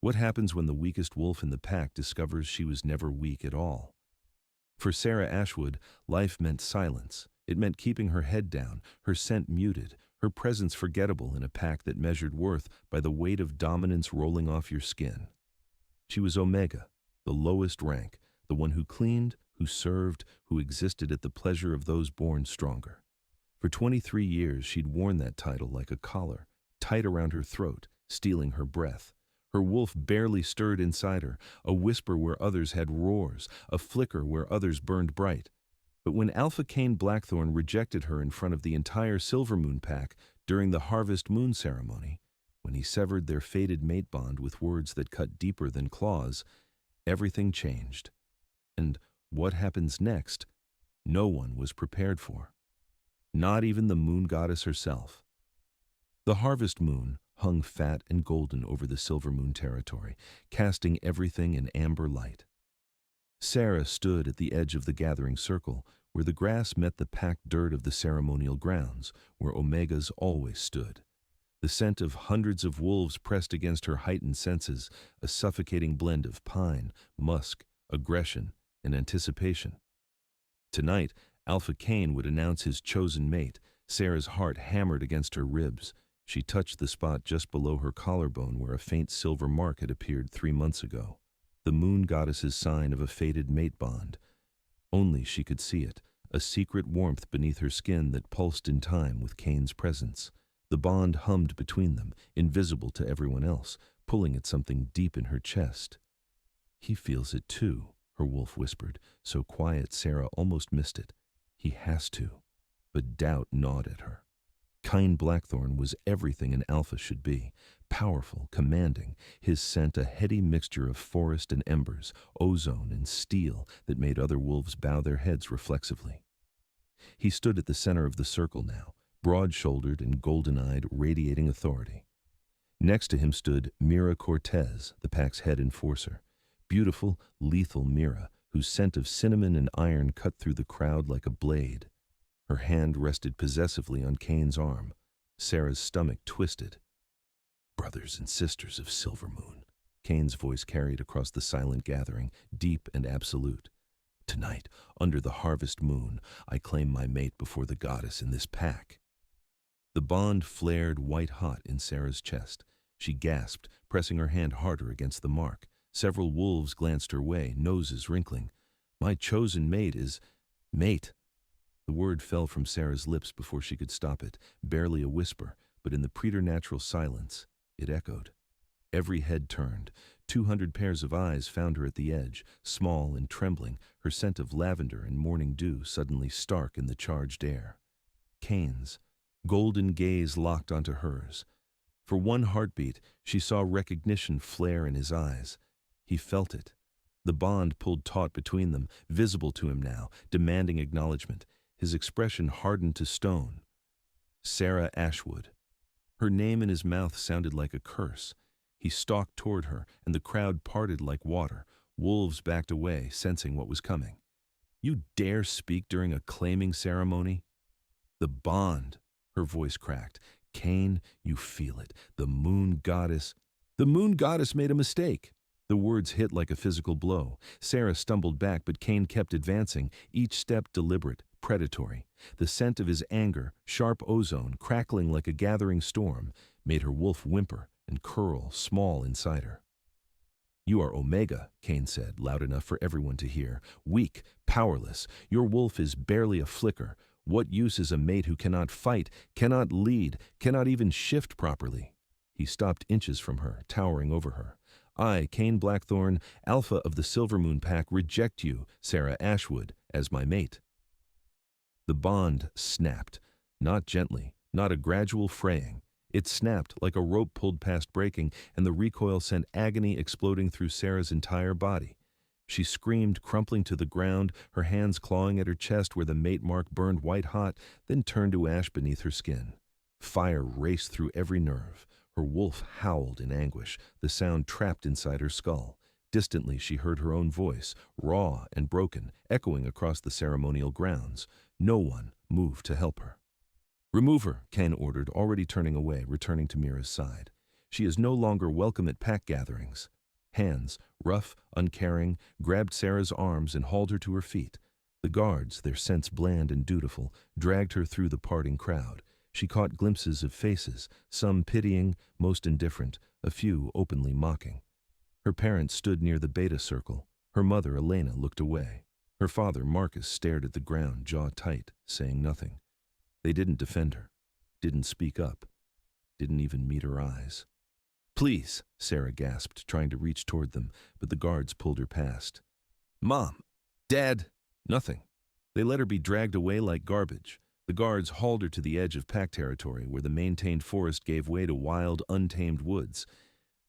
What happens when the weakest wolf in the pack discovers she was never weak at all? For Sarah Ashwood, life meant silence. It meant keeping her head down, her scent muted, her presence forgettable in a pack that measured worth by the weight of dominance rolling off your skin. She was Omega, the lowest rank, the one who cleaned, who served, who existed at the pleasure of those born stronger. For 23 years she'd worn that title like a collar, tight around her throat, stealing her breath. Her wolf barely stirred inside her, a whisper where others had roars, a flicker where others burned bright. But when Alpha Cain Blackthorn rejected her in front of the entire Silvermoon pack during the Harvest Moon ceremony, when he severed their fated mate bond with words that cut deeper than claws, everything changed. And what happens next, no one was prepared for. Not even the moon goddess herself. The harvest moon hung fat and golden over the Silvermoon territory, casting everything in amber light. Sarah stood at the edge of the gathering circle, where the grass met the packed dirt of the ceremonial grounds, where Omegas always stood. The scent of hundreds of wolves pressed against her heightened senses, a suffocating blend of pine, musk, aggression, and anticipation. Tonight, Alpha Cain would announce his chosen mate. Sarah's heart hammered against her ribs. She touched the spot just below her collarbone where a faint silver mark had appeared 3 months ago, the moon goddess's sign of a fated mate bond. Only she could see it, a secret warmth beneath her skin that pulsed in time with Cain's presence. The bond hummed between them, invisible to everyone else, pulling at something deep in her chest. "He feels it too," her wolf whispered, so quiet Sarah almost missed it. "He has to." But doubt gnawed at her. Cain Blackthorn was everything an alpha should be, powerful, commanding, his scent a heady mixture of forest and embers, ozone and steel that made other wolves bow their heads reflexively. He stood at the center of the circle now, broad-shouldered and golden-eyed, radiating authority. Next to him stood Mira Cortez, the pack's head enforcer. Beautiful, lethal Mira, whose scent of cinnamon and iron cut through the crowd like a blade. Her hand rested possessively on Cain's arm. Sarah's stomach twisted. "Brothers and sisters of Silvermoon," Cain's voice carried across the silent gathering, deep and absolute. "Tonight, under the harvest moon, I claim my mate before the goddess in this pack." The bond flared white-hot in Sarah's chest. She gasped, pressing her hand harder against the mark. Several wolves glanced her way, noses wrinkling. "My chosen mate is... mate." The word fell from Sarah's lips before she could stop it, barely a whisper, but in the preternatural silence, it echoed. Every head turned. 200 pairs of eyes found her at the edge, small and trembling, her scent of lavender and morning dew suddenly stark in the charged air. Cain's golden gaze locked onto hers. For one heartbeat, she saw recognition flare in his eyes. He felt it. The bond pulled taut between them, visible to him now, demanding acknowledgement. His expression hardened to stone. Sarah Ashwood. Her name in his mouth sounded like a curse. He stalked toward her, and the crowd parted like water. Wolves backed away, sensing what was coming. "You dare speak during a claiming ceremony?" "The bond," her voice cracked. "Cain, you feel it. The moon goddess..." "The moon goddess made a mistake." The words hit like a physical blow. Sarah stumbled back, but Cain kept advancing, each step deliberate, predatory. The scent of his anger, sharp ozone, crackling like a gathering storm, made her wolf whimper and curl small inside her. "You are Omega," Cain said, loud enough for everyone to hear. "Weak, powerless. Your wolf is barely a flicker. What use is a mate who cannot fight, cannot lead, cannot even shift properly?" He stopped inches from her, towering over her. "I, Cain Blackthorn, Alpha of the Silvermoon pack, reject you, Sarah Ashwood, as my mate." The bond snapped, not gently, not a gradual fraying. It snapped like a rope pulled past breaking, and the recoil sent agony exploding through Sarah's entire body. She screamed, crumpling to the ground, her hands clawing at her chest where the mate mark burned white-hot, then turned to ash beneath her skin. Fire raced through every nerve. Her wolf howled in anguish, the sound trapped inside her skull. Distantly she heard her own voice, raw and broken, echoing across the ceremonial grounds. No one moved to help her. "Remove her," Cain ordered, already turning away, returning to Mira's side. "She is no longer welcome at pack gatherings." Hands, rough, uncaring, grabbed Sarah's arms and hauled her to her feet. The guards, their sense bland and dutiful, dragged her through the parting crowd. She caught glimpses of faces, some pitying, most indifferent, a few openly mocking. Her parents stood near the Beta circle. Her mother, Elena, looked away. Her father, Marcus, stared at the ground, jaw tight, saying nothing. They didn't defend her, didn't speak up, didn't even meet her eyes. "Please," Sarah gasped, trying to reach toward them, but the guards pulled her past. "Mom! Dad!" Nothing. They let her be dragged away like garbage. The guards hauled her to the edge of pack territory where the maintained forest gave way to wild, untamed woods.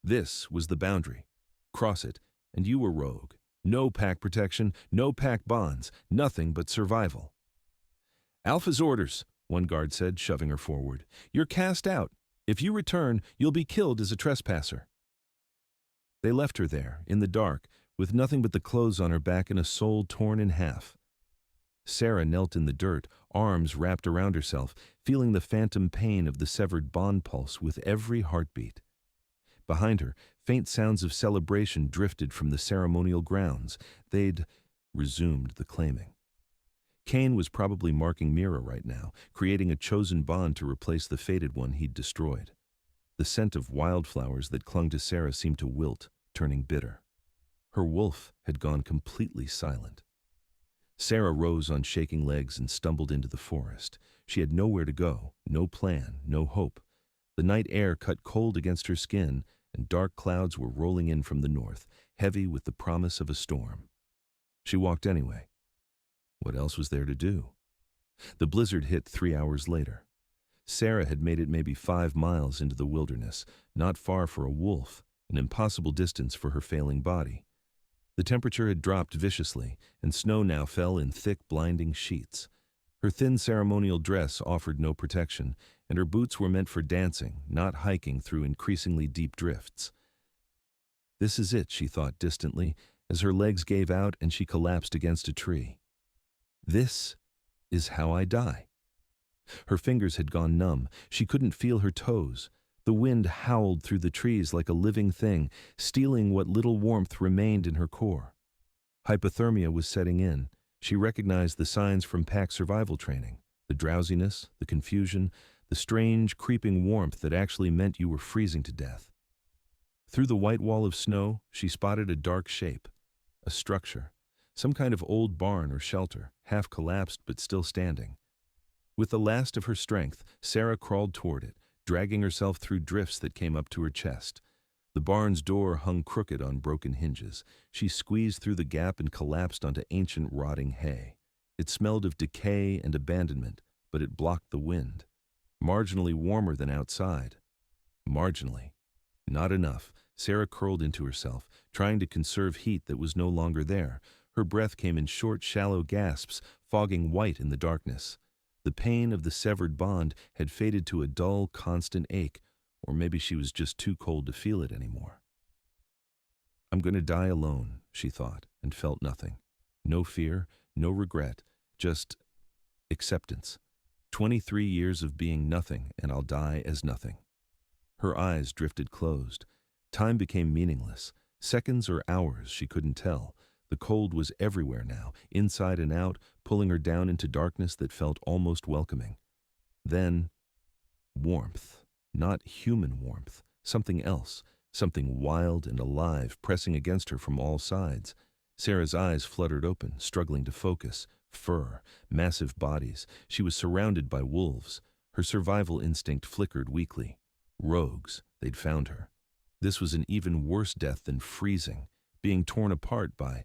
This was the boundary. Cross it, and you were rogue. No pack protection, no pack bonds, nothing but survival. "Alpha's orders," one guard said, shoving her forward. "You're cast out. If you return, you'll be killed as a trespasser." They left her there, in the dark, with nothing but the clothes on her back and a soul torn in half. Sarah knelt in the dirt, arms wrapped around herself, feeling the phantom pain of the severed bond pulse with every heartbeat. Behind her, faint sounds of celebration drifted from the ceremonial grounds. They'd resumed the claiming. Cain was probably marking Mira right now, creating a chosen bond to replace the fated one he'd destroyed. The scent of wildflowers that clung to Sarah seemed to wilt, turning bitter. Her wolf had gone completely silent. Sarah rose on shaking legs and stumbled into the forest. She had nowhere to go, no plan, no hope. The night air cut cold against her skin, and dark clouds were rolling in from the north, heavy with the promise of a storm. She walked anyway. What else was there to do? The blizzard hit 3 hours later. Sarah had made it maybe 5 miles into the wilderness, not far for a wolf, an impossible distance for her failing body. The temperature had dropped viciously, and snow now fell in thick, blinding sheets. Her thin ceremonial dress offered no protection, and her boots were meant for dancing, not hiking through increasingly deep drifts. This is it, she thought distantly, as her legs gave out and she collapsed against a tree. This is how I die. Her fingers had gone numb. She couldn't feel her toes. The wind howled through the trees like a living thing, stealing what little warmth remained in her core. Hypothermia was setting in. She recognized the signs from pack survival training, the drowsiness, the confusion, the strange, creeping warmth that actually meant you were freezing to death. Through the white wall of snow, she spotted a dark shape, a structure. Some kind of old barn or shelter, half collapsed but still standing. With the last of her strength, Sarah crawled toward it, dragging herself through drifts that came up to her chest. The barn's door hung crooked on broken hinges. She squeezed through the gap and collapsed onto ancient rotting hay. It smelled of decay and abandonment, but it blocked the wind. Marginally warmer than outside. Marginally. Not enough. Sarah curled into herself, trying to conserve heat that was no longer there. Her breath came in short, shallow gasps, fogging white in the darkness. The pain of the severed bond had faded to a dull, constant ache, or maybe she was just too cold to feel it anymore. I'm going to die alone, she thought, and felt nothing. No fear, no regret, just acceptance. 23 years of being nothing, and I'll die as nothing. Her eyes drifted closed. Time became meaningless. Seconds or hours, she couldn't tell. The cold was everywhere now, inside and out, pulling her down into darkness that felt almost welcoming. Then, warmth. Not human warmth. Something else. Something wild and alive, pressing against her from all sides. Sarah's eyes fluttered open, struggling to focus. Fur, massive bodies. She was surrounded by wolves. Her survival instinct flickered weakly. Rogues. They'd found her. This was an even worse death than freezing, being torn apart by...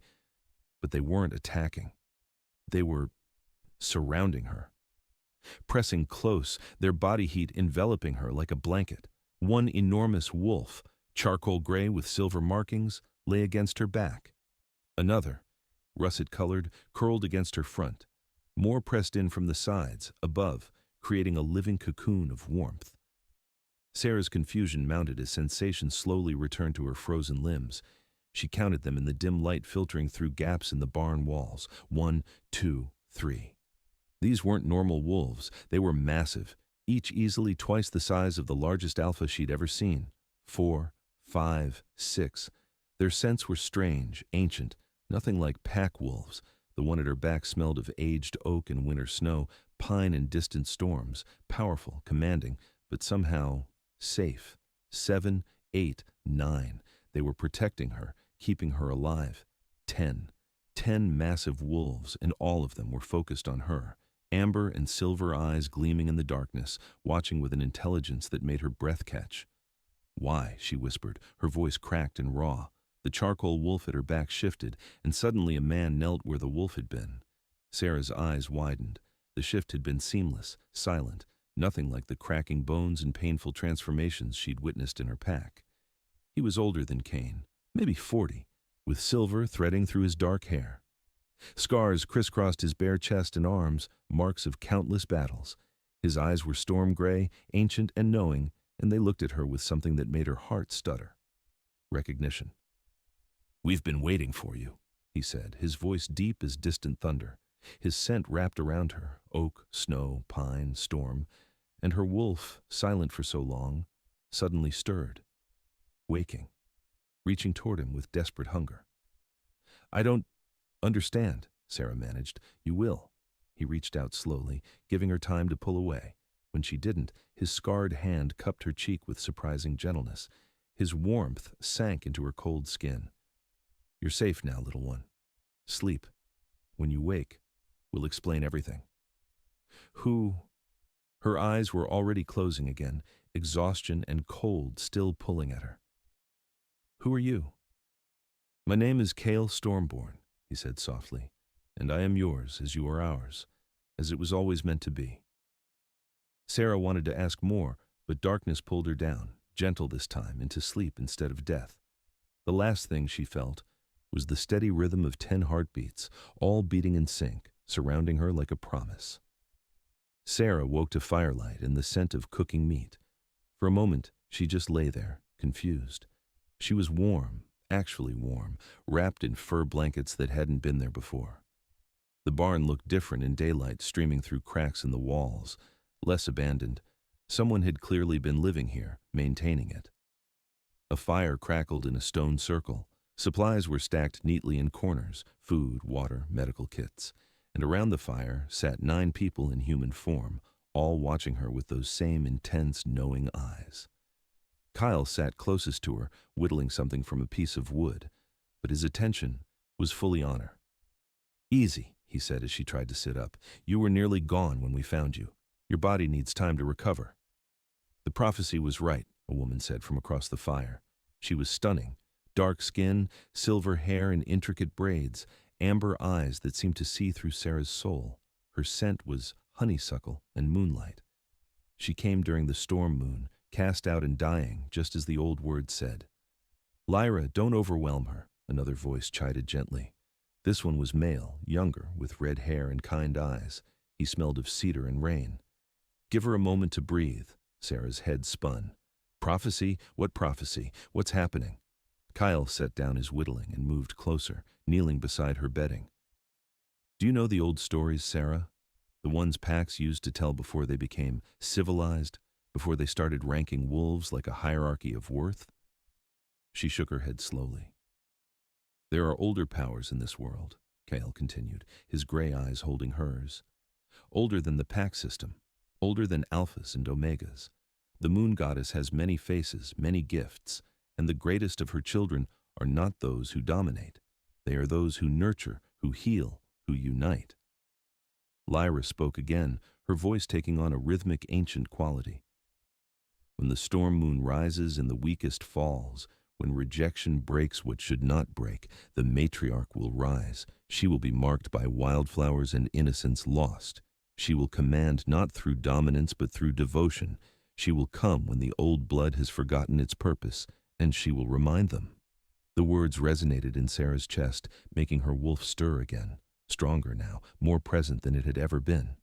But they weren't attacking. They were surrounding her. Pressing close, their body heat enveloping her like a blanket. One enormous wolf, charcoal gray with silver markings, lay against her back. Another, russet-colored, curled against her front. More pressed in from the sides, above, creating a living cocoon of warmth. Sarah's confusion mounted as sensation slowly returned to her frozen limbs. She counted them in the dim light filtering through gaps in the barn walls. 1, 2, 3. These weren't normal wolves. They were massive, each easily twice the size of the largest alpha she'd ever seen. 4, 5, 6. Their scents were strange, ancient, nothing like pack wolves. The one at her back smelled of aged oak and winter snow, pine and distant storms, powerful, commanding, but somehow safe. 7, 8, 9. They were protecting her, keeping her alive. 10. 10 massive wolves, and all of them were focused on her. Amber and silver eyes gleaming in the darkness, watching with an intelligence that made her breath catch. "Why?" she whispered, her voice cracked and raw. The charcoal wolf at her back shifted, and suddenly a man knelt where the wolf had been. Sarah's eyes widened. The shift had been seamless, silent, nothing like the cracking bones and painful transformations she'd witnessed in her pack. He was older than Cain, maybe 40, with silver threading through his dark hair. Scars crisscrossed his bare chest and arms, marks of countless battles. His eyes were storm gray, ancient and knowing, and they looked at her with something that made her heart stutter. Recognition. "We've been waiting for you," he said, his voice deep as distant thunder. His scent wrapped around her, oak, snow, pine, storm, and her wolf, silent for so long, suddenly stirred, waking, reaching toward him with desperate hunger. "I don't understand," Sarah managed. "You will." He reached out slowly, giving her time to pull away. When she didn't, his scarred hand cupped her cheek with surprising gentleness. His warmth sank into her cold skin. "You're safe now, little one. Sleep. When you wake, we'll explain everything." "Who?" Her eyes were already closing again, exhaustion and cold still pulling at her. "Who are you?" "My name is Cale Stormborn," he said softly, "and I am yours as you are ours, as it was always meant to be." Sarah wanted to ask more, but darkness pulled her down, gentle this time, into sleep instead of death. The last thing she felt was the steady rhythm of 10 heartbeats, all beating in sync, surrounding her like a promise. Sarah woke to firelight and the scent of cooking meat. For a moment, she just lay there, confused. She was warm, actually warm, wrapped in fur blankets that hadn't been there before. The barn looked different in daylight, streaming through cracks in the walls, less abandoned. Someone had clearly been living here, maintaining it. A fire crackled in a stone circle. Supplies were stacked neatly in corners, food, water, medical kits. And around the fire sat 9 people in human form, all watching her with those same intense, knowing eyes. Kyle sat closest to her, whittling something from a piece of wood, but his attention was fully on her. "Easy," he said as she tried to sit up. "You were nearly gone when we found you. Your body needs time to recover." "The prophecy was right," a woman said from across the fire. She was stunning. Dark skin, silver hair in intricate braids, amber eyes that seemed to see through Sarah's soul. Her scent was honeysuckle and moonlight. She came during the storm moon, cast out and dying, just as the old word said. "Lyra, don't overwhelm her," another voice chided gently. This one was male, younger, with red hair and kind eyes. He smelled of cedar and rain. "Give her a moment to breathe." Sarah's head spun. "Prophecy? What prophecy? What's happening?" Kyle set down his whittling and moved closer, kneeling beside her bedding. "Do you know the old stories, Sarah? The ones packs used to tell before they became civilized, before they started ranking wolves like a hierarchy of worth?" She shook her head slowly. "There are older powers in this world," Kyle continued, his gray eyes holding hers. "Older than the pack system, older than alphas and omegas. The moon goddess has many faces, many gifts, and the greatest of her children are not those who dominate. They are those who nurture, who heal, who unite." Lyra spoke again, her voice taking on a rhythmic ancient quality. "When the storm moon rises and the weakest falls, when rejection breaks what should not break, the matriarch will rise. She will be marked by wildflowers and innocence lost. She will command not through dominance but through devotion. She will come when the old blood has forgotten its purpose, and she will remind them." The words resonated in Sarah's chest, making her wolf stir again, stronger now, more present than it had ever been.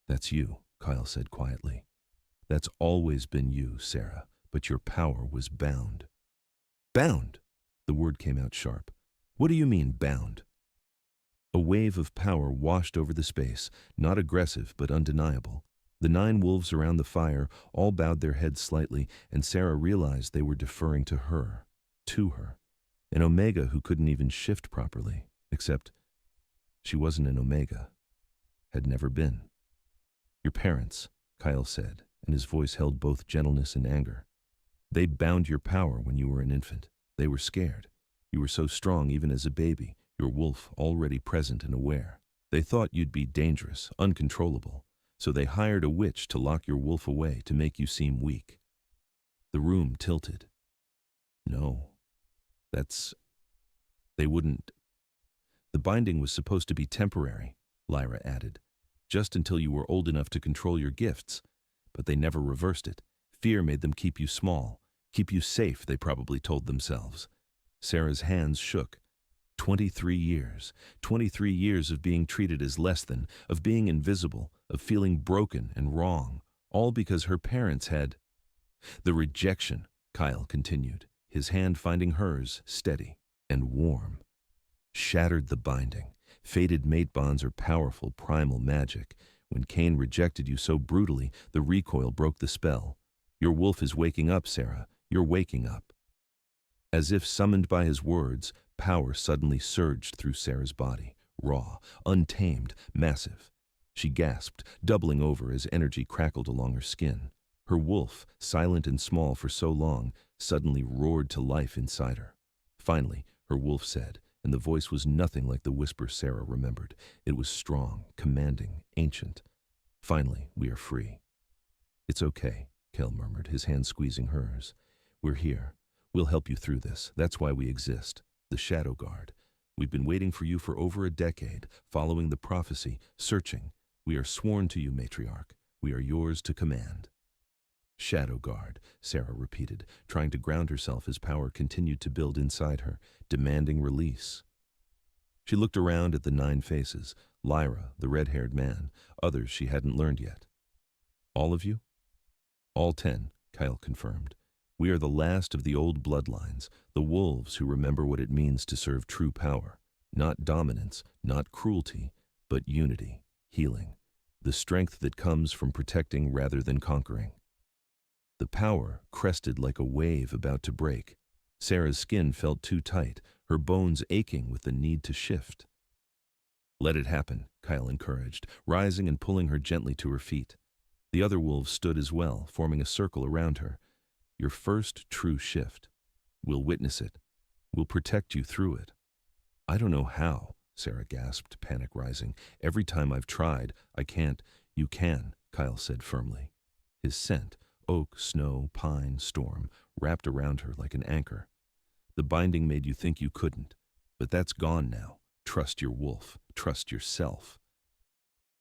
"That's you," Kyle said quietly. "That's always been you, Sarah, but your power was bound." "Bound?" The word came out sharp. "What do you mean, bound?" A wave of power washed over the space, not aggressive but undeniable. The 9 wolves around the fire all bowed their heads slightly, and Sarah realized they were deferring to her, to her. An Omega who couldn't even shift properly, except she wasn't an Omega, had never been. Your parents, Kyle said, and his voice held both gentleness and anger. They bound your power when you were an infant. They were scared. You were so strong even as a baby, your wolf already present and aware. They thought you'd be dangerous, uncontrollable, so they hired a witch to lock your wolf away to make you seem weak. The room tilted. No, they wouldn't. The binding was supposed to be temporary, Lyra added, just until you were old enough to control your gifts. But they never reversed it. Fear made them keep you small, keep you safe, they probably told themselves. Sarah's hands shook. 23 years. 23 years of being treated as less than, of being invisible, of feeling broken and wrong, all because her parents had. The rejection, Kyle continued, his hand finding hers, steady and warm, shattered the binding. Fated mate bonds are powerful, primal magic. When Cain rejected you so brutally, the recoil broke the spell. Your wolf is waking up, Sarah. You're waking up. As if summoned by his words, power suddenly surged through Sarah's body, raw, untamed, massive. She gasped, doubling over as energy crackled along her skin. Her wolf, silent and small for so long, suddenly roared to life inside her. Finally, her wolf said, and the voice was nothing like the whisper Sarah remembered. It was strong, commanding, ancient. Finally, we are free. It's okay, Kel murmured, his hand squeezing hers. We're here. We'll help you through this. That's why we exist. The Shadow Guard. We've been waiting for you for over a decade, following the prophecy, searching. We are sworn to you, matriarch. We are yours to command. Shadow Guard, Sarah repeated, trying to ground herself as power continued to build inside her, demanding release. She looked around at the 9 faces, Lyra, the red-haired man, others she hadn't learned yet. All of you? All 10, Kyle confirmed. We are the last of the old bloodlines, the wolves who remember what it means to serve true power. Not dominance, not cruelty, but unity, healing, the strength that comes from protecting rather than conquering. The power crested like a wave about to break. Sarah's skin felt too tight, her bones aching with the need to shift. Let it happen, Kyle encouraged, rising and pulling her gently to her feet. The other wolves stood as well, forming a circle around her. Your first true shift. We'll witness it. We'll protect you through it. I don't know how, Sarah gasped, panic rising. Every time I've tried, I can't. You can, Kyle said firmly. His scent, oak, snow, pine, storm, wrapped around her like an anchor. The binding made you think you couldn't, but that's gone now. Trust your wolf. Trust yourself.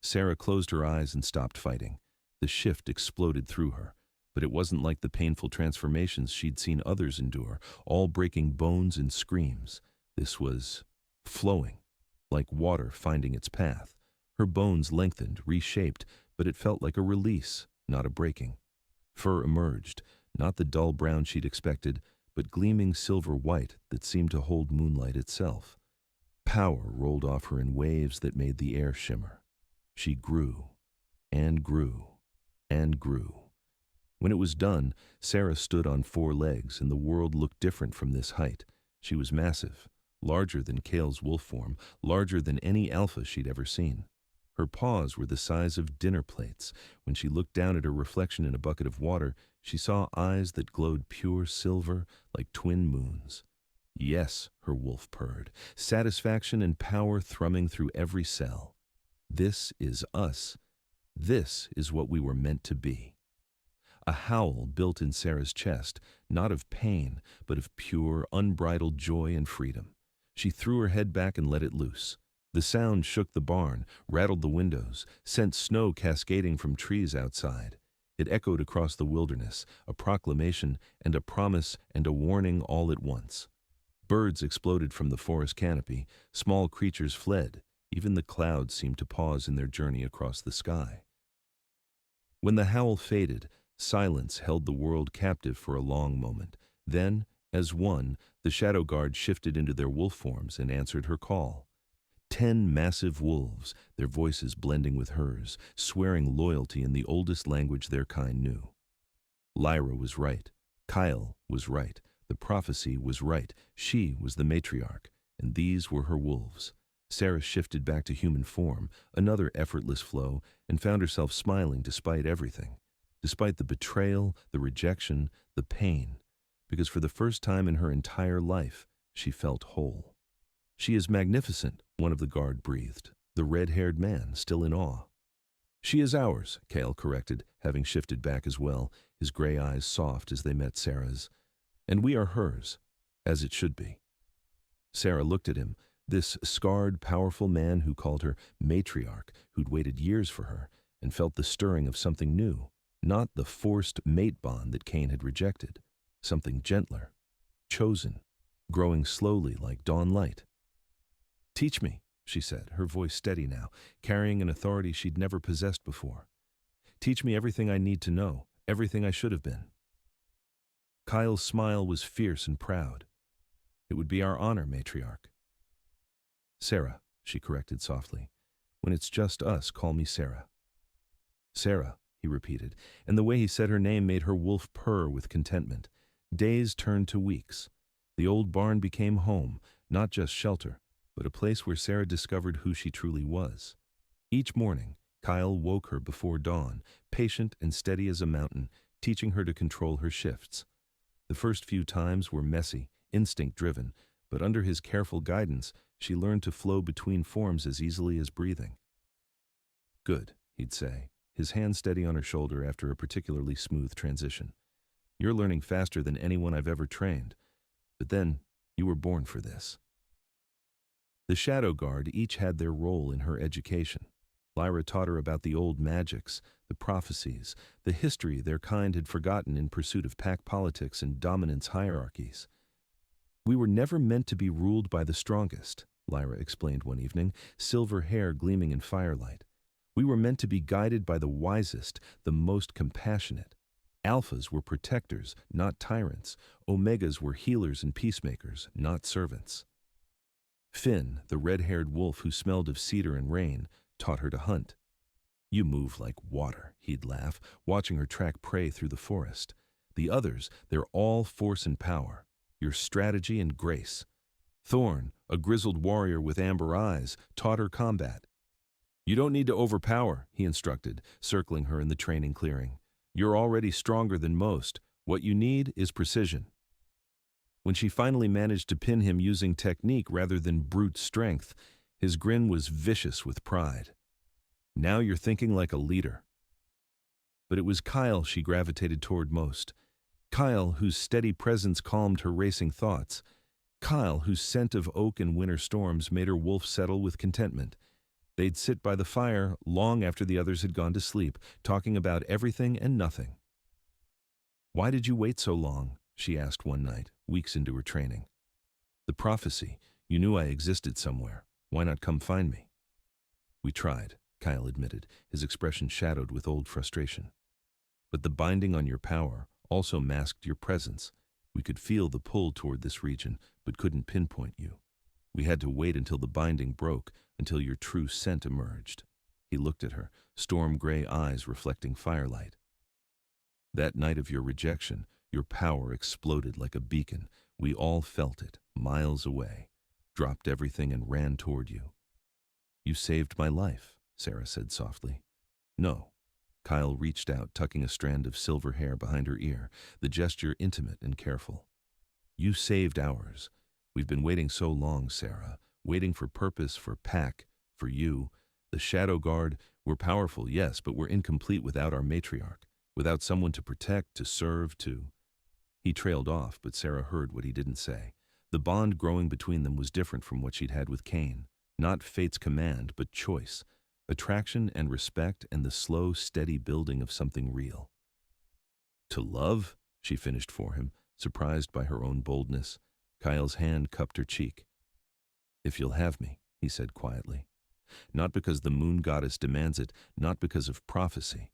Sarah closed her eyes and stopped fighting. The shift exploded through her, but it wasn't like the painful transformations she'd seen others endure, all breaking bones and screams. This was flowing, like water finding its path. Her bones lengthened, reshaped, but it felt like a release, not a breaking. Fur emerged, not the dull brown she'd expected, but gleaming silver white that seemed to hold moonlight itself. Power rolled off her in waves that made the air shimmer. She grew, and grew, and grew. When it was done, Sarah stood on 4 legs, and the world looked different from this height. She was massive, larger than Kale's wolf form, larger than any alpha she'd ever seen. Her paws were the size of dinner plates. When she looked down at her reflection in a bucket of water, she saw eyes that glowed pure silver like twin moons. Yes, her wolf purred, satisfaction and power thrumming through every cell. This is us. This is what we were meant to be. A howl built in Sarah's chest, not of pain, but of pure, unbridled joy and freedom. She threw her head back and let it loose. The sound shook the barn, rattled the windows, sent snow cascading from trees outside. It echoed across the wilderness, a proclamation and a promise and a warning all at once. Birds exploded from the forest canopy, small creatures fled, even the clouds seemed to pause in their journey across the sky. When the howl faded, silence held the world captive for a long moment. Then, as one, the Shadow Guard shifted into their wolf forms and answered her call. 10 massive wolves, their voices blending with hers, swearing loyalty in the oldest language their kind knew. Lyra was right. Kyle was right. The prophecy was right. She was the matriarch, and these were her wolves. Sarah shifted back to human form, another effortless flow, and found herself smiling despite everything. Despite the betrayal, the rejection, the pain. Because for the first time in her entire life, she felt whole. "She is magnificent," one of the guard breathed, the red-haired man still in awe. "She is ours," Cale corrected, having shifted back as well, his gray eyes soft as they met Sarah's. "And we are hers, as it should be." Sarah looked at him, this scarred, powerful man who called her matriarch, who'd waited years for her, and felt the stirring of something new, not the forced mate bond that Cain had rejected, something gentler, chosen, growing slowly like dawn light. "Teach me," she said, her voice steady now, carrying an authority she'd never possessed before. "Teach me everything I need to know, everything I should have been." Kyle's smile was fierce and proud. "It would be our honor, matriarch." "Sarah," she corrected softly. "When it's just us, call me Sarah." "Sarah," he repeated, and the way he said her name made her wolf purr with contentment. Days turned to weeks. The old barn became home, not just shelter, but a place where Sarah discovered who she truly was. Each morning, Kyle woke her before dawn, patient and steady as a mountain, teaching her to control her shifts. The first few times were messy, instinct-driven, but under his careful guidance, she learned to flow between forms as easily as breathing. "Good," he'd say, his hand steady on her shoulder after a particularly smooth transition. "You're learning faster than anyone I've ever trained. But then, you were born for this." The Shadow Guard each had their role in her education. Lyra taught her about the old magics, the prophecies, the history their kind had forgotten in pursuit of pack politics and dominance hierarchies. "We were never meant to be ruled by the strongest," Lyra explained one evening, silver hair gleaming in firelight. "We were meant to be guided by the wisest, the most compassionate. Alphas were protectors, not tyrants. Omegas were healers and peacemakers, not servants." Finn, the red-haired wolf who smelled of cedar and rain, taught her to hunt. "You move like water," he'd laugh, watching her track prey through the forest. "The others, they're all force and power, your strategy and grace." Thorn, a grizzled warrior with amber eyes, taught her combat. "You don't need to overpower," he instructed, circling her in the training clearing. "You're already stronger than most. What you need is precision." When she finally managed to pin him using technique rather than brute strength, his grin was vicious with pride. "Now you're thinking like a leader." But it was Kyle she gravitated toward most. Kyle, whose steady presence calmed her racing thoughts. Kyle, whose scent of oak and winter storms made her wolf settle with contentment. They'd sit by the fire long after the others had gone to sleep, talking about everything and nothing. "Why did you wait so long?" she asked one night, weeks into her training. "The prophecy. You knew I existed somewhere. Why not come find me?" "We tried," Kyle admitted, his expression shadowed with old frustration. "But the binding on your power also masked your presence. We could feel the pull toward this region, but couldn't pinpoint you. We had to wait until the binding broke, until your true scent emerged." He looked at her, storm-gray eyes reflecting firelight. "That night of your rejection, your power exploded like a beacon. We all felt it, miles away, dropped everything and ran toward you." "You saved my life," Sarah said softly. "No." Kyle reached out, tucking a strand of silver hair behind her ear, the gesture intimate and careful. "You saved ours. We've been waiting so long, Sarah, waiting for purpose, for pack, for you. The Shadow Guard, we're powerful, yes, but we're incomplete without our matriarch, without someone to protect, to serve, to—" He trailed off, but Sarah heard what he didn't say. The bond growing between them was different from what she'd had with Cain. Not fate's command, but choice. Attraction and respect and the slow, steady building of something real. "To love?" she finished for him, surprised by her own boldness. Kyle's hand cupped her cheek. "If you'll have me," he said quietly. "Not because the moon goddess demands it, not because of prophecy,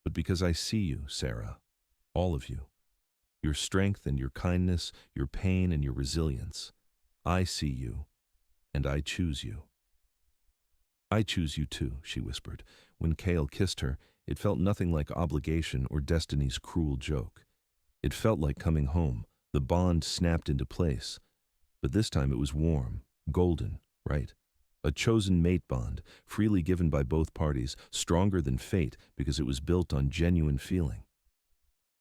but because I see you, Sarah. All of you. Your strength and your kindness, your pain and your resilience. I see you, and I choose you." "I choose you too," she whispered. When Cale kissed her, it felt nothing like obligation or destiny's cruel joke. It felt like coming home, The bond snapped into place, but this time it was warm, golden, right? A chosen mate bond, freely given by both parties, stronger than fate because it was built on genuine feeling.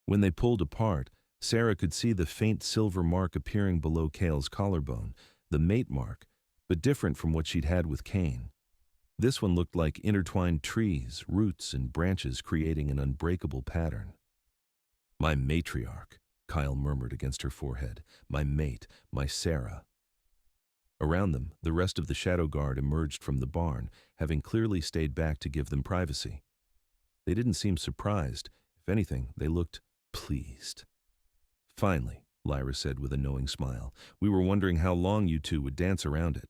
When they pulled apart, Sarah could see the faint silver mark appearing below Cale's collarbone, the mate mark, but different from what she'd had with Cain. This one looked like intertwined trees, roots, and branches creating an unbreakable pattern. "My matriarch," Kyle murmured against her forehead. "My mate, my Sarah." Around them, the rest of the Shadow Guard emerged from the barn, having clearly stayed back to give them privacy. They didn't seem surprised. If anything, they looked pleased. "Finally," Lyra said with a knowing smile. "We were wondering how long you two would dance around it."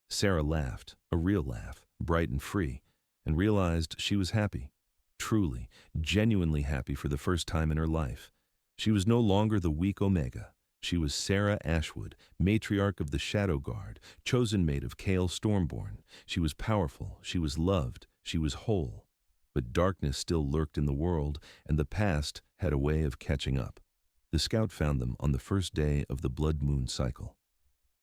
Sarah laughed, a real laugh, bright and free, and realized she was happy. Truly, genuinely happy for the first time in her life. She was no longer the weak Omega. She was Sarah Ashwood, matriarch of the Shadow Guard, chosen mate of Cale Stormborn. She was powerful, she was loved, she was whole. But darkness still lurked in the world, and the past had a way of catching up. The scout found them on the first day of the blood moon cycle.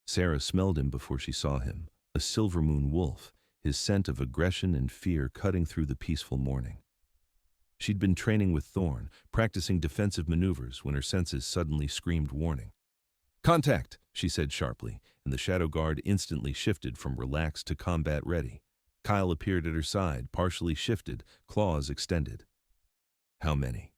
Sarah smelled him before she saw him, a silver moon wolf, his scent of aggression and fear cutting through the peaceful morning. She'd been training with Thorn, practicing defensive maneuvers when her senses suddenly screamed warning. "Contact," she said sharply, and the Shadow Guard instantly shifted from relaxed to combat ready. Kyle appeared at her side, partially shifted, claws extended. "How many?"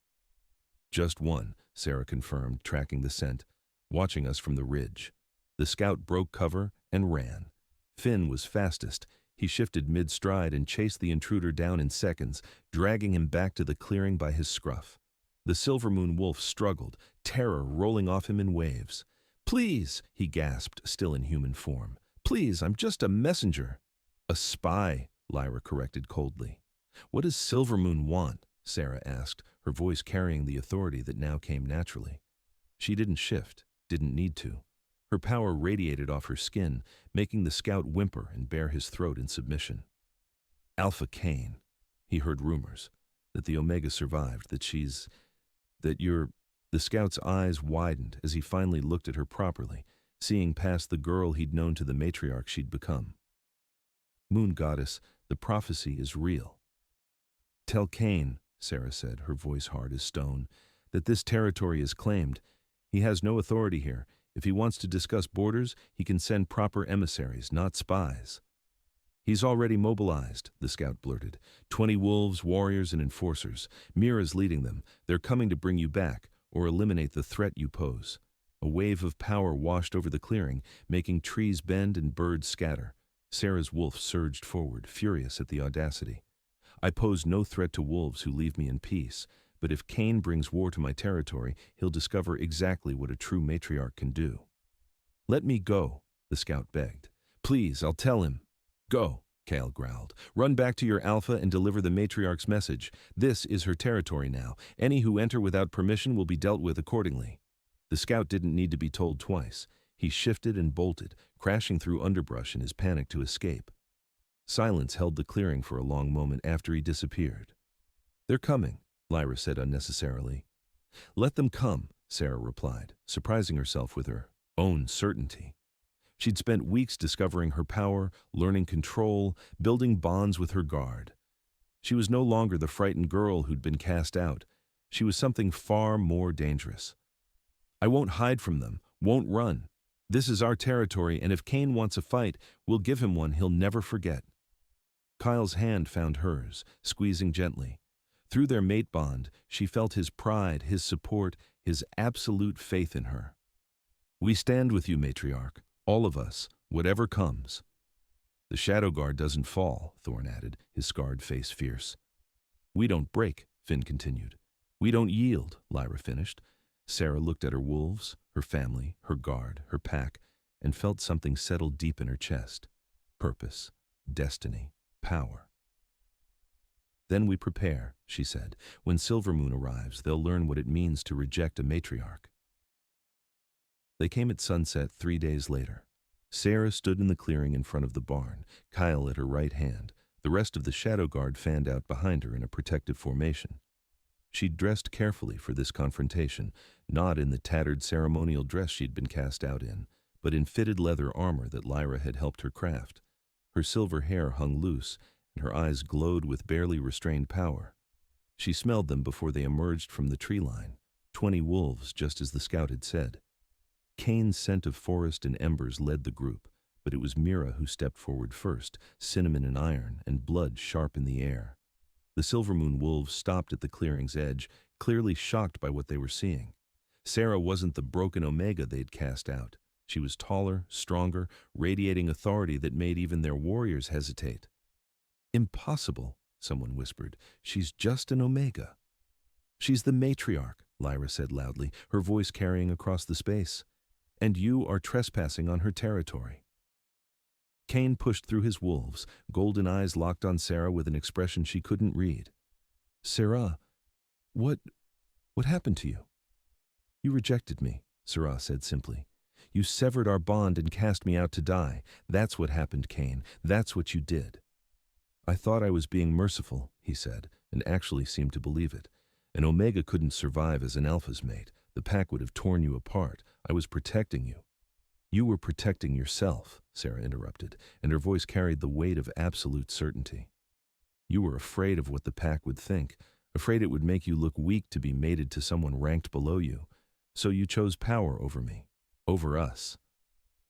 "Just one," Sarah confirmed, tracking the scent, watching us from the ridge. The scout broke cover and ran. Finn was fastest. He shifted mid-stride and chased the intruder down in seconds, dragging him back to the clearing by his scruff. The Silver Moon wolf struggled, terror rolling off him in waves. "Please," he gasped, still in human form. "Please, I'm just a messenger." "A spy," Lyra corrected coldly. "What does Silver Moon want?" Sarah asked, her voice carrying the authority that now came naturally. She didn't shift, didn't need to. Her power radiated off her skin, making the scout whimper and bare his throat in submission. "Alpha Cain." He heard rumors that the Omega survived, The scout's eyes widened as he finally looked at her properly, seeing past the girl he'd known to the matriarch she'd become. "Moon Goddess, the prophecy is real." "Tell Cain," Sarah said, her voice hard as stone, "that this territory is claimed. He has no authority here. If he wants to discuss borders, he can send proper emissaries, not spies." "He's already mobilized," the scout blurted. 20 wolves, warriors, and enforcers. Mira's leading them. They're coming to bring you back, or eliminate the threat you pose." A wave of power washed over the clearing, making trees bend and birds scatter. Sarah's wolf surged forward, furious at the audacity. "I pose no threat to wolves who leave me in peace. But if Cain brings war to my territory, he'll discover exactly what a true matriarch can do." "Let me go," the scout begged. "Please, I'll tell him." "Go," Cale growled. "Run back to your alpha and deliver the matriarch's message. This is her territory now. Any who enter without permission will be dealt with accordingly." The scout didn't need to be told twice. He shifted and bolted, crashing through underbrush in his panic to escape. Silence held the clearing for a long moment after he disappeared. "They're coming," Lyra said unnecessarily. "Let them come," Sarah replied, surprising herself with her own certainty. She'd spent weeks discovering her power, learning control, building bonds with her guard. She was no longer the frightened girl who'd been cast out. She was something far more dangerous. "I won't hide from them, won't run. This is our territory, and if Cain wants a fight, we'll give him one he'll never forget." Kyle's hand found hers, squeezing gently. Through their mate bond, she felt his pride, his support, his absolute faith in her. "We stand with you, matriarch, all of us, whatever comes." "The Shadow Guard doesn't fall," Thorn added, his scarred face fierce. "We don't break," Finn continued. "We don't yield," Lyra finished. Sarah looked at her wolves, her family, her guard, her pack, and felt something settle deep in her chest. Purpose, destiny, power. "Then we prepare," she said. "When Silver Moon arrives, they'll learn what it means to reject a matriarch." They came at sunset 3 days later. Sarah stood in the clearing in front of the barn, Kyle at her right hand. The rest of the Shadow Guard fanned out behind her in a protective formation. She'd dressed carefully for this confrontation, not in the tattered ceremonial dress she'd been cast out in, but in fitted leather armor that Lyra had helped her craft. Her silver hair hung loose, and her eyes glowed with barely restrained power. She smelled them before they emerged from the tree line, 20 wolves, just as the scout had said. Kane's scent of forest and embers led the group, but it was Mira who stepped forward first, cinnamon and iron, and blood sharp in the air. The Silvermoon wolves stopped at the clearing's edge, clearly shocked by what they were seeing. Sarah wasn't the broken Omega they'd cast out. She was taller, stronger, radiating authority that made even their warriors hesitate. "Impossible," someone whispered. "She's just an Omega." "She's the matriarch," Lyra said loudly, her voice carrying across the space. "And you are trespassing on her territory." Kane pushed through his wolves, golden eyes locked on Sarah with an expression she couldn't read. "Sarah, what happened to you?" "You rejected me," Sarah said simply. "You severed our bond and cast me out to die. That's what happened, Kane. That's what you did." "I thought I was being merciful," he said, and actually seemed to believe it. "An Omega couldn't survive as an Alpha's mate. The pack would have torn you apart. I was protecting you." "You were protecting yourself," Sarah interrupted, and her voice carried the weight of absolute certainty. "You were afraid of what the pack would think, afraid it would make you look weak to be mated to someone ranked below you. So you chose power over me, over us."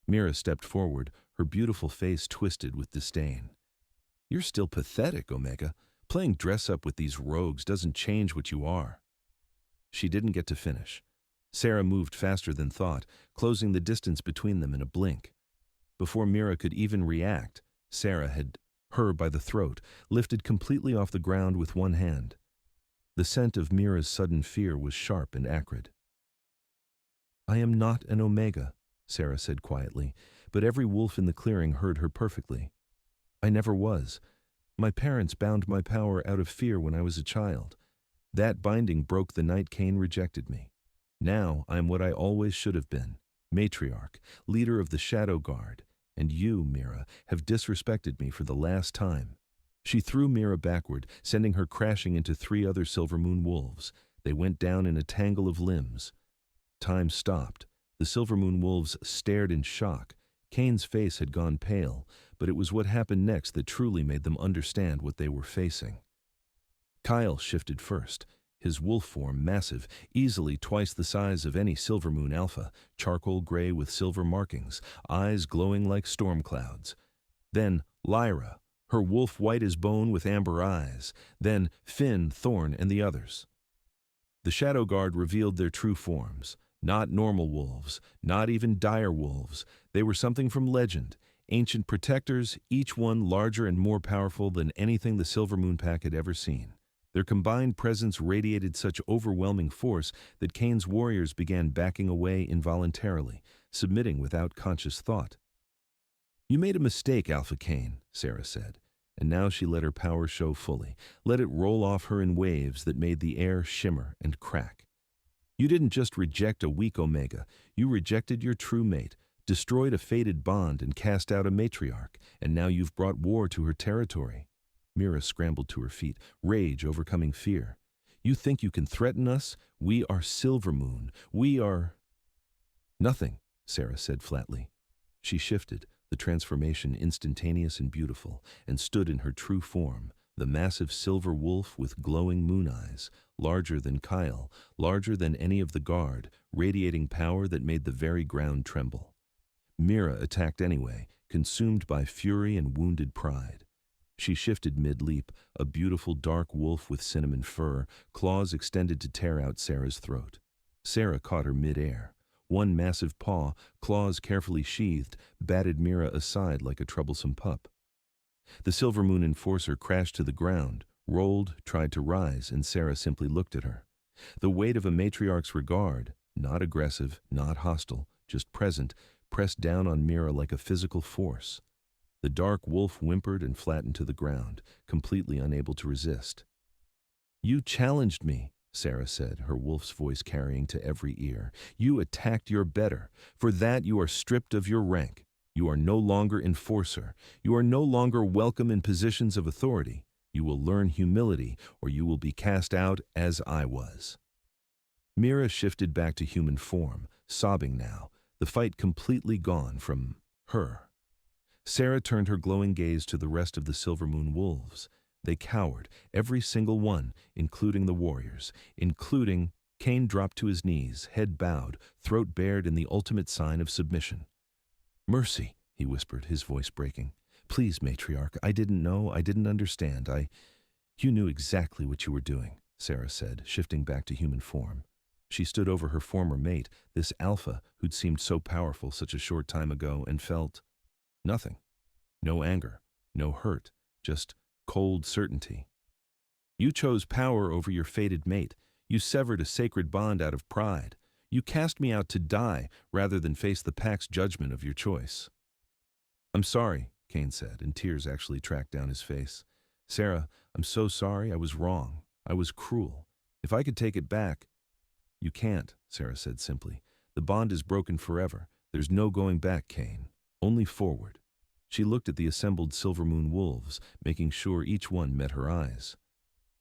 Mira stepped forward, her beautiful face twisted with disdain. "You're still pathetic, Omega. Playing dress-up with these rogues doesn't change what you are." She didn't get to finish. Sarah moved faster than thought, closing the distance between them in a blink. Before Mira could even react, Sarah had her by the throat, lifted completely off the ground with one hand. The scent of Mira's sudden fear was sharp and acrid. "I am not an Omega," Sarah said quietly, but every wolf in the clearing heard her perfectly. "I never was. My parents bound my power out of fear when I was a child. That binding broke the night Kane rejected me. Now I am what I always should have been, matriarch, leader of the Shadow Guard, and you, Mira, have disrespected me for the last time." She threw Mira backward, sending her crashing into 3 other Silvermoon wolves. They went down in a tangle of limbs. Time stopped. The Silvermoon wolves stared in shock. Kane's face had gone pale, but it was what happened next that truly made them understand what they were facing. Kyle shifted first. His wolf form massive, easily twice the size of any Silvermoon alpha, charcoal gray with silver markings, eyes glowing like storm clouds. Then Lyra, her wolf white as bone with amber eyes. Then Finn, Thorn, and the others. The Shadow Guard revealed their true forms. Not normal wolves, not even dire wolves. They were something from legend, ancient protectors, each one larger and more powerful than anything the Silvermoon Pack had ever seen. Their combined presence radiated such overwhelming force that Kane's warriors began backing away involuntarily, submitting without conscious thought. "You made a mistake, Alpha Kane," Sarah said, and now she let her power show fully, let it roll off her in waves that made the air shimmer and crack. "You didn't just reject a weak Omega, you rejected your true mate, destroyed a fated bond and cast out a matriarch, and now you've brought war to her territory." Mira scrambled to her feet, rage overcoming fear. "You think you can threaten us? We are Silvermoon. We are—" "Nothing," Sarah said flatly. She shifted, the transformation instantaneous and beautiful, and stood in her true form, the massive silver wolf with glowing moon eyes, larger than Kyle, larger than any of the guard, radiating power that made the very ground tremble. Mira attacked anyway, consumed by fury and wounded pride. She shifted mid-leap, a beautiful dark wolf with cinnamon fur, claws extended to tear out Sarah's throat. Sarah caught her mid-air. One massive paw, claws carefully sheathed, batted Mira aside like a troublesome pup. The Silvermoon enforcer crashed to the ground, rolled, tried to rise, and Sarah simply looked at her. The weight of a matriarch's regard, not aggressive, not hostile, just present, pressed down on Mira like a physical force. The dark wolf whimpered and flattened to the ground, completely unable to resist. "You challenged me," Sarah said, her wolf's voice carrying to every ear. "You attacked your better. For that you are stripped of your rank. You are no longer enforcer. You are no longer welcome in positions of authority. You will learn humility, or you will be cast out as I was." Mira shifted back to human form, sobbing now, the fight completely gone from her. Sarah turned her glowing gaze to the rest of the Silvermoon wolves. They cowered, every single one, including the warriors, including Cain dropped to his knees, head bowed, throat bared in the ultimate sign of submission. "Mercy," he whispered, his voice breaking. "Please, matriarch, I didn't know, I didn't understand, You knew exactly what you were doing," Sarah said, shifting back to human form. She stood over her former mate, this alpha who'd seemed so powerful such a short time ago, and felt nothing. No anger, no hurt, just cold certainty. "You chose power over your fated mate. You severed a sacred bond out of pride. You cast me out to die rather than face the pack's judgment of your choice." "I'm sorry," Cain said, and tears actually tracked down his face. "Sarah, I'm so sorry. I was wrong. I was cruel. If I could take it back—" "You can't," Sarah said simply. "The bond is broken forever. There's no going back, Cain. Only forward." She looked at the assembled Silvermoon wolves, making sure each one met her eyes.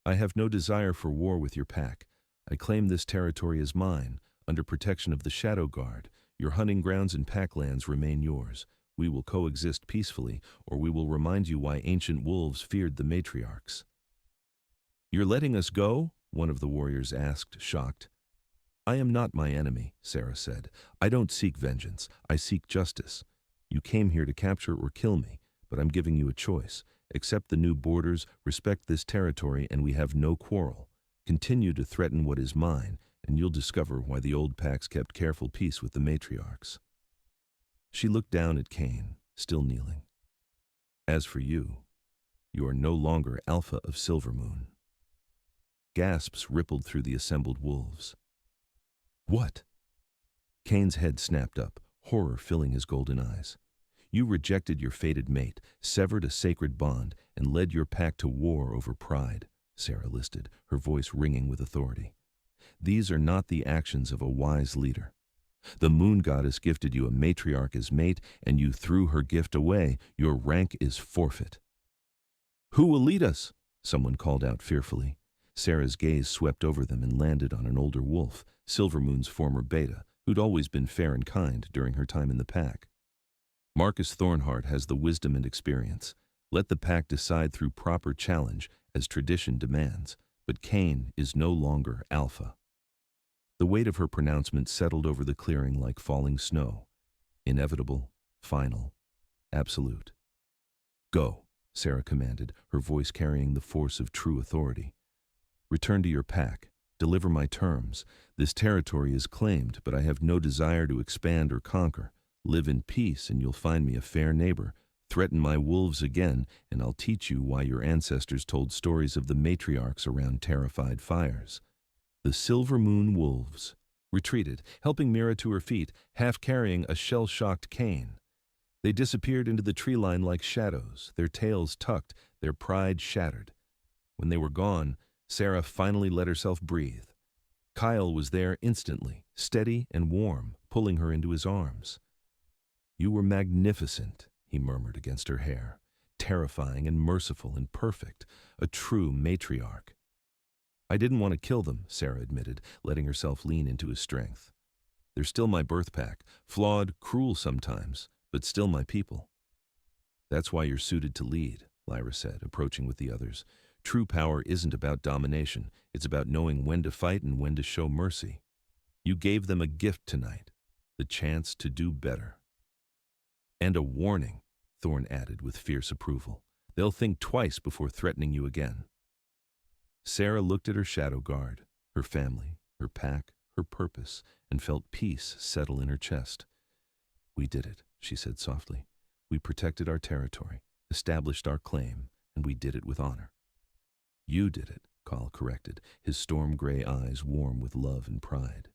"I have no desire for war with your pack. I claim this territory as mine, under protection of the Shadow Guard. Your hunting grounds and packlands remain yours. We will coexist peacefully, or we will remind you why ancient wolves feared the matriarchs." "You're letting us go?" one of the warriors asked, shocked. "I am not my enemy," Sarah said. "I don't seek vengeance. I seek justice. You came here to capture or kill me, but I'm giving you a choice. Accept the new borders, respect this territory, and we have no quarrel. Continue to threaten what is mine, and you'll discover why the old packs kept careful peace with the matriarchs." She looked down at Cain, still kneeling. "As for you, you are no longer Alpha of Silvermoon." Gasps rippled through the assembled wolves. "What?" Cain's head snapped up, horror filling his golden eyes. "You rejected your fated mate, severed a sacred bond, and led your pack to war over pride," Sarah listed, her voice ringing with authority. "These are not the actions of a wise leader. The moon goddess gifted you a matriarch as mate, and you threw her gift away. Your rank is forfeit." "Who will lead us?" someone called out fearfully. Sarah's gaze swept over them and landed on an older wolf, Silvermoon's former beta, who'd always been fair and kind during her time in the pack. "Marcus Thornheart has the wisdom and experience. Let the pack decide through proper challenge, as tradition demands, but Cain is no longer Alpha." The weight of her pronouncement settled over the clearing like falling snow. Inevitable, final, absolute. "Go," Sarah commanded, her voice carrying the force of true authority. "Return to your pack. Deliver my terms. This territory is claimed, but I have no desire to expand or conquer. Live in peace, and you'll find me a fair neighbor. Threaten my wolves again, and I'll teach you why your ancestors told stories of the matriarchs around terrified fires." The Silvermoon wolves retreated, helping Mira to her feet, half carrying a shell-shocked Cain. They disappeared into the tree line like shadows, their tails tucked, their pride shattered. When they were gone, Sarah finally let herself breathe. Kyle was there instantly, steady and warm, pulling her into his arms. "You were magnificent," he murmured against her hair. "Terrifying and merciful and perfect, a true matriarch." "I didn't want to kill them," Sarah admitted, letting herself lean into his strength. "They're still my birth pack, flawed, cruel sometimes, but still my people." "That's why you're suited to lead," Lyra said, approaching with the others. "True power isn't about domination. It's about knowing when to fight and when to show mercy. You gave them a gift tonight, the chance to do better." "And a warning," Thorn added with fierce approval. "They'll think twice before threatening you again." Sarah looked at her shadow guard, her family, her pack, her purpose, and felt peace settle in her chest. "We did it," she said softly. "We protected our territory, established our claim, and we did it with honor." "You did it," Kyle corrected, his storm-gray eyes warm with love and pride.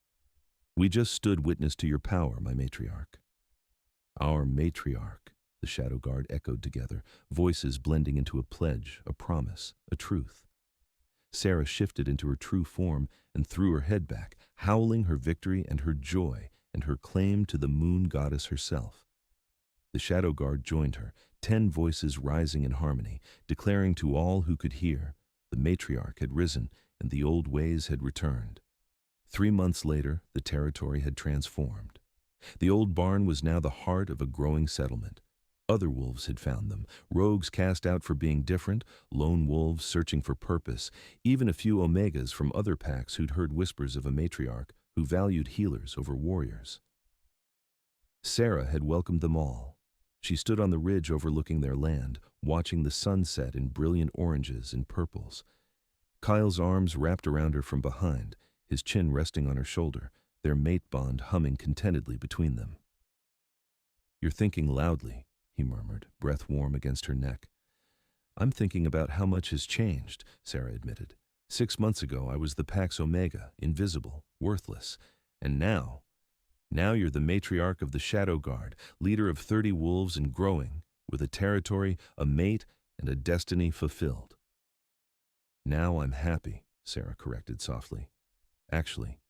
"We just stood witness to your power, my matriarch." "Our matriarch," the Shadow Guard echoed together, voices blending into a pledge, a promise, a truth. Sarah shifted into her true form and threw her head back, howling her victory and her joy and her claim to the moon goddess herself. The Shadow Guard joined her, 10 voices rising in harmony, declaring to all who could hear, the matriarch had risen and the old ways had returned. 3 months later, the territory had transformed. The old barn was now the heart of a growing settlement. Other wolves had found them, rogues cast out for being different, lone wolves searching for purpose, even a few omegas from other packs who'd heard whispers of a matriarch who valued healers over warriors. Sarah had welcomed them all. She stood on the ridge overlooking their land, watching the sun set in brilliant oranges and purples. Kyle's arms wrapped around her from behind, his chin resting on her shoulder, their mate bond humming contentedly between them. "You're thinking loudly," he murmured, breath warm against her neck. "I'm thinking about how much has changed," Sarah admitted. 6 months ago, I was the Pax Omega, invisible, worthless. And now you're the matriarch of the Shadow Guard, leader of 30 wolves and growing, with a territory, a mate, and a destiny fulfilled." "Now I'm happy," Sarah corrected softly. "Actually,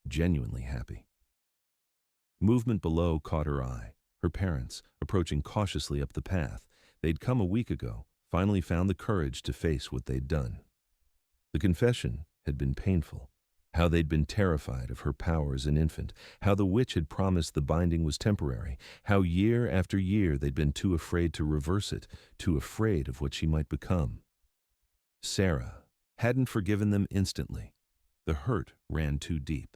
genuinely happy." Movement below caught her eye. Her parents, approaching cautiously up the path. They'd come a week ago, finally found the courage to face what they'd done. The confession had been painful. How they'd been terrified of her power as an infant, how the witch had promised the binding was temporary, how year after year they'd been too afraid to reverse it, too afraid of what she might become. Sarah hadn't forgiven them instantly. The hurt ran too deep.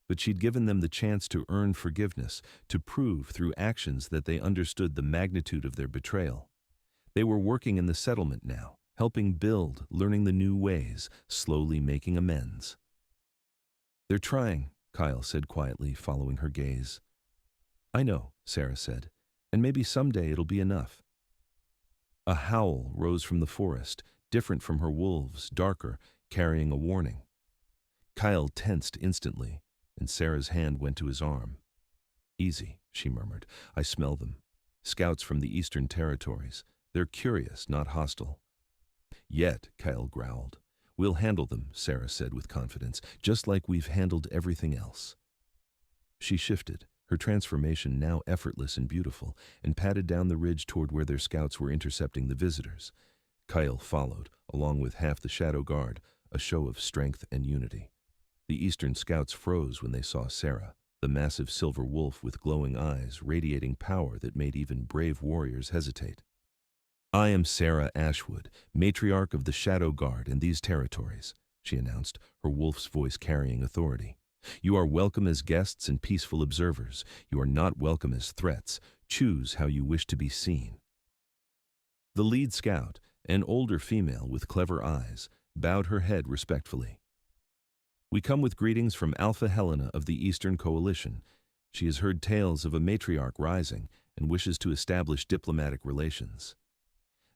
But she'd given them the chance to earn forgiveness, to prove through actions that they understood the magnitude of their betrayal. They were working in the settlement now, helping build, learning the new ways, slowly making amends. "They're trying," Kyle said quietly, following her gaze. "I know," Sarah said, "and maybe someday it'll be enough." A howl rose from the forest, different from her wolves, darker, carrying a warning. Kyle tensed instantly, and Sarah's hand went to his arm. "Easy," she murmured. "I smell them. Scouts from the eastern territories. They're curious, not hostile." "Yet," Kyle growled. "We'll handle them," Sarah said with confidence, "just like we've handled everything else." She shifted, her transformation now effortless and beautiful, and padded down the ridge toward where their scouts were intercepting the visitors. Kyle followed, along with half the Shadow Guard, a show of strength and unity. The eastern scouts froze when they saw Sarah, the massive silver wolf with glowing eyes, radiating power that made even brave warriors hesitate. "I am Sarah Ashwood, matriarch of the Shadow Guard in these territories," she announced, her wolf's voice carrying authority. "You are welcome as guests and peaceful observers. You are not welcome as threats. Choose how you wish to be seen." The lead scout, an older female with clever eyes, bowed her head respectfully. "We come with greetings from Alpha Helena of the Eastern Coalition. She has heard tales of a matriarch rising and wishes to establish diplomatic relations."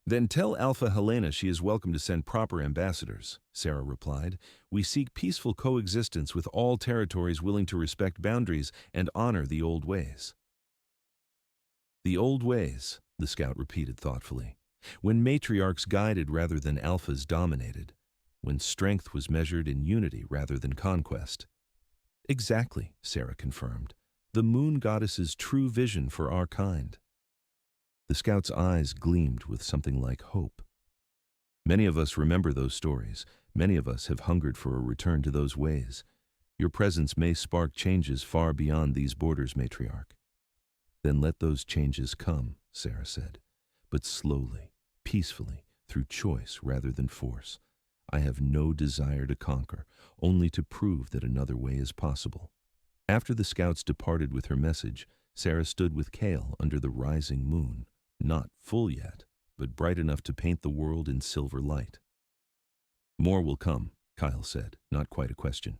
"Then tell Alpha Helena she is welcome to send proper ambassadors," Sarah replied. "We seek peaceful coexistence with all territories willing to respect boundaries and honor the old ways." "The old ways," the scout repeated thoughtfully. "When matriarchs guided rather than alphas dominated. When strength was measured in unity rather than conquest." "Exactly," Sarah confirmed. "The moon goddess's true vision for our kind." The scout's eyes gleamed with something like hope. "Many of us remember those stories. Many of us have hungered for a return to those ways. Your presence may spark changes far beyond these borders, matriarch." "Then let those changes come," Sarah said, "but slowly, peacefully, through choice rather than force. I have no desire to conquer, only to prove that another way is possible." After the scouts departed with her message, Sarah stood with Kale under the rising moon, not full yet, but bright enough to paint the world in silver light. "More will come," Kyle said, not quite a question.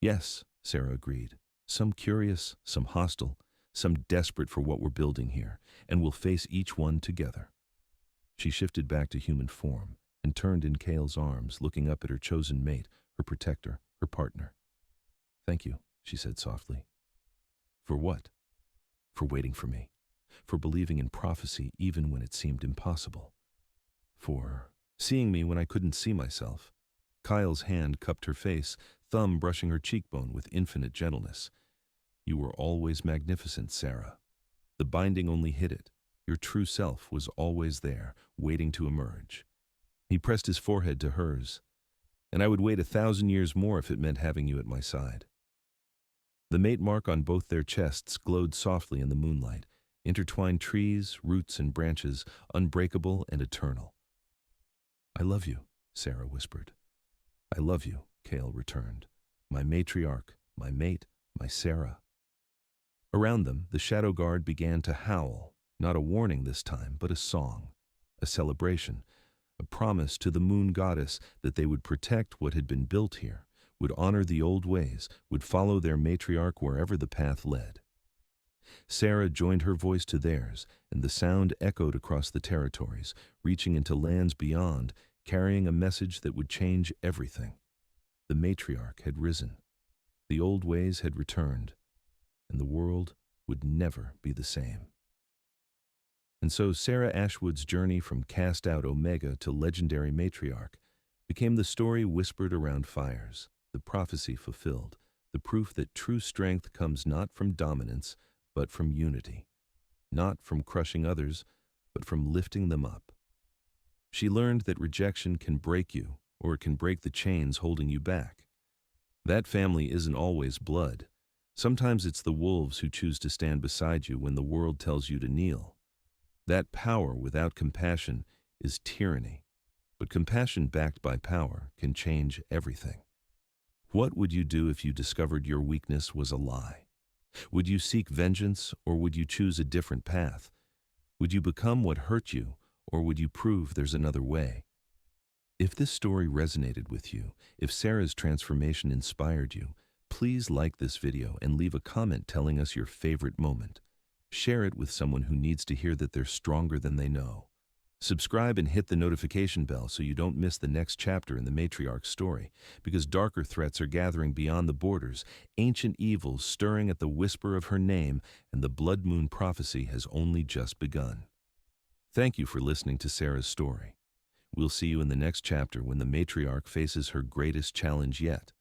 "Yes," Sarah agreed. "Some curious, some hostile, some desperate for what we're building here, and we'll face each one together." She shifted back to human form and turned in Kale's arms, looking up at her chosen mate, her protector, her partner. "Thank you," she said softly. "For what?" "For waiting for me. For believing in prophecy even when it seemed impossible. For seeing me when I couldn't see myself." Kyle's hand cupped her face, thumb brushing her cheekbone with infinite gentleness. "You were always magnificent, Sarah. The binding only hid it. Your true self was always there, waiting to emerge. He pressed his forehead to hers, and I would wait 1,000 years more if it meant having you at my side. The mate mark on both their chests glowed softly in the moonlight, intertwined trees, roots, and branches, unbreakable and eternal. I love you, Sarah whispered. I love you, Cale returned. My matriarch, my mate, my Sarah. Around them, the shadow guard began to howl, not a warning this time, but a song, a celebration, a promise to the moon goddess that they would protect what had been built here, would honor the old ways, would follow their matriarch wherever the path led. Sarah joined her voice to theirs, and the sound echoed across the territories, reaching into lands beyond, carrying a message that would change everything. The matriarch had risen. The old ways had returned, and the world would never be the same. And so Sarah Ashwood's journey from cast-out Omega to legendary matriarch became the story whispered around fires, the prophecy fulfilled, the proof that true strength comes not from dominance, but from unity, not from crushing others, but from lifting them up. She learned that rejection can break you, or it can break the chains holding you back. That family isn't always blood. Sometimes it's the wolves who choose to stand beside you when the world tells you to kneel. That power without compassion is tyranny, but compassion backed by power can change everything. What would you do if you discovered your weakness was a lie? Would you seek vengeance, or would you choose a different path? Would you become what hurt you, or would you prove there's another way? If this story resonated with you, if Sarah's transformation inspired you, please like this video and leave a comment telling us your favorite moment. Share it with someone who needs to hear that they're stronger than they know. Subscribe and hit the notification bell so you don't miss the next chapter in the matriarch's story, because darker threats are gathering beyond the borders, ancient evils stirring at the whisper of her name, and the blood moon prophecy has only just begun. Thank you for listening to Sarah's story. We'll see you in the next chapter when the matriarch faces her greatest challenge yet.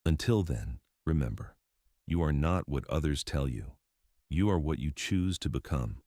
Until then, remember, you are not what others tell you. You are what you choose to become.